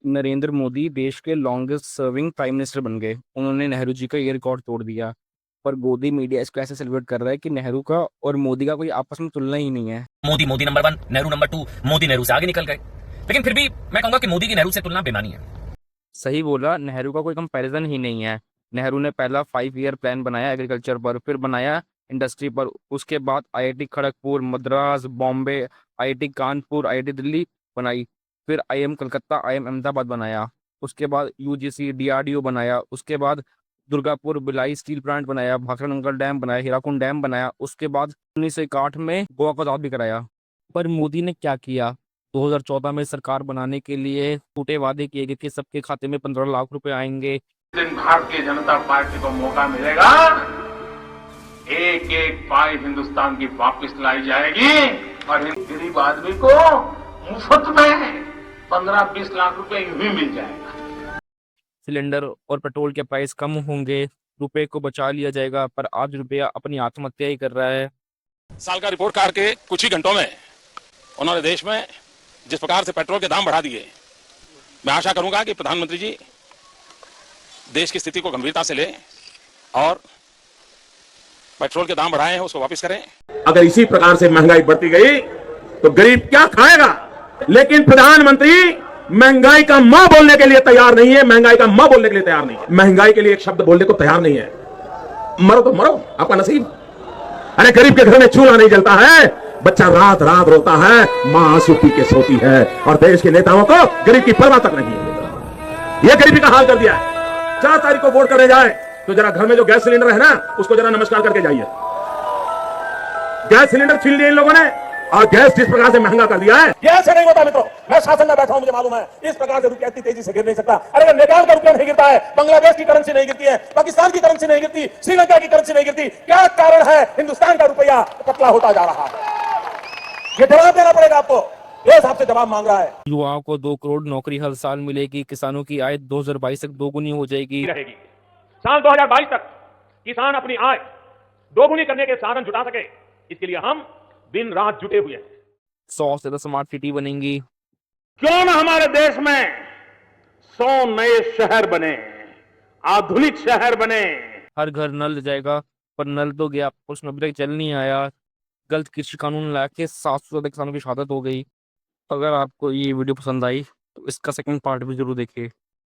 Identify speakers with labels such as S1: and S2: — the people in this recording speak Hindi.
S1: नरेंद्र मोदी देश के लॉन्गेस्ट सर्विंग प्राइम मिनिस्टर बन गए। उन्होंने नेहरू जी का ये रिकॉर्ड तोड़ दिया। पर गोदी मीडिया इसको ऐसे सेलिब्रेट कर रहा है कि नेहरू का और मोदी का कोई आपस में तुलना ही नहीं है।
S2: Modi Modi number 1, Nehru number 2। मोदी नेहरू से आगे निकल गए, लेकिन फिर भी मैं कहूंगा कि मोदी की नेहरू से तुलना बेमानी है।
S1: सही बोला, नेहरू का कोई कंपैरिजन ही नहीं है। नेहरू ने पहला 5 ईयर प्लान बनाया एग्रीकल्चर पर, फिर बनाया इंडस्ट्री पर, उसके बाद IIT Kharagpur, Madras, Bombay, IIT Kanpur, IIT Delhi बनाई, फिर आईएम कलकत्ता, आईएम अहमदाबाद बनाया, उसके बाद यूजीसी डीआरडीओ बनाया, उसके बाद दुर्गापुर भिलाई स्टील प्लांट बनाया, भाखड़ा नंगल डैम बनाया, हीराकुंड डैम बनाया, उसके बाद 1961 में गोवा को आजाद भी कराया। पर मोदी ने क्या किया? 2014 में सरकार बनाने के लिए टूटे वादे किए गए कि सबके खाते में 15 लाख रुपए आएंगे।
S3: दिन भारतीय जनता पार्टी को मौका मिलेगा, एक एक पाई हिंदुस्तान की वापस लाई जाएगी और गरीब आदमी को मुफ्त में 15-20 लाख रुपए यूं ही मिल जाएगा।
S1: सिलेंडर और पेट्रोल के प्राइस कम होंगे, रुपए को बचा लिया जाएगा, पर आज रुपया अपनी आत्महत्या ही कर रहा है।
S4: साल का रिपोर्ट कार्ड के कुछ ही घंटों में उन्होंने देश में जिस प्रकार से पेट्रोल के दाम बढ़ा दिए, मैं आशा करूंगा कि प्रधानमंत्री जी देश की स्थिति को गंभीरता से लें और पेट्रोल के दाम बढ़ाए हैं उसको वापस करें।
S5: अगर इसी प्रकार से महंगाई बढ़ती गई तो गरीब क्या खाएगा? लेकिन प्रधानमंत्री महंगाई का मां बोलने के लिए तैयार नहीं है, महंगाई का मां बोलने के लिए तैयार नहीं है, महंगाई के लिए एक शब्द बोलने को तैयार नहीं है। मरो तो मरो, आपका नसीब। अरे गरीब के घर में चूल्हा नहीं जलता है, बच्चा रात रात रोता है, मां आंसू पी के सोती है, और देश के नेताओं को गरीब की परवाह तक नहीं है। यह गरीबी का हाल कर दिया है। 4 तारीख को वोट करने जाए तो जरा घर में जो गैस सिलेंडर है ना, उसको जरा नमस्कार करके जाइए। गैस सिलेंडर छीन लिए इन लोगों ने, और गैस जिस प्रकार से महंगा कर दिया है, यह ऐसे नहीं होता मित्रों। मैं शासन में बैठा हूं, मुझे मालूम है इस प्रकार से रुपया इतनी तेजी से गिर नहीं सकता। अरे अगर नेपाल का रुपया नहीं गिरता है, बांग्लादेश की करेंसी नहीं गिरती है, पाकिस्तान की करेंसी नहीं गिरती, श्रीलंका की करेंसी नहीं गिरती, क्या कारण है? हिंदुस्तान का रुपया पतला होता जा रहा है। ये जवाब देना पड़ेगा आपको, देश आपसे जवाब मांग रहा है।
S1: युवाओं को 2 करोड़ नौकरी हर साल मिलेगी, किसानों की आय 2022 तक दोगुनी हो जाएगी।
S6: साल 2022 तक किसान अपनी आय दोगुनी करने के साधन जुटा सके, इसके लिए हम दिन रात जुटे हुए हैं।
S1: 100 से ज्यादा स्मार्ट सिटी बनेंगी।
S3: क्यों ना हमारे देश में 100 नए शहर बने, आधुनिक शहर बने।
S1: हर घर नल जाएगा, पर नल तो गया, उसमें अभी तक जल नहीं आया। गलत कृषि कानून लाके 700 से ज्यादा किसानों की शहादत हो गई। अगर आपको ये वीडियो पसंद आई तो इसका सेकंड पार्ट भी जरूर देखिए।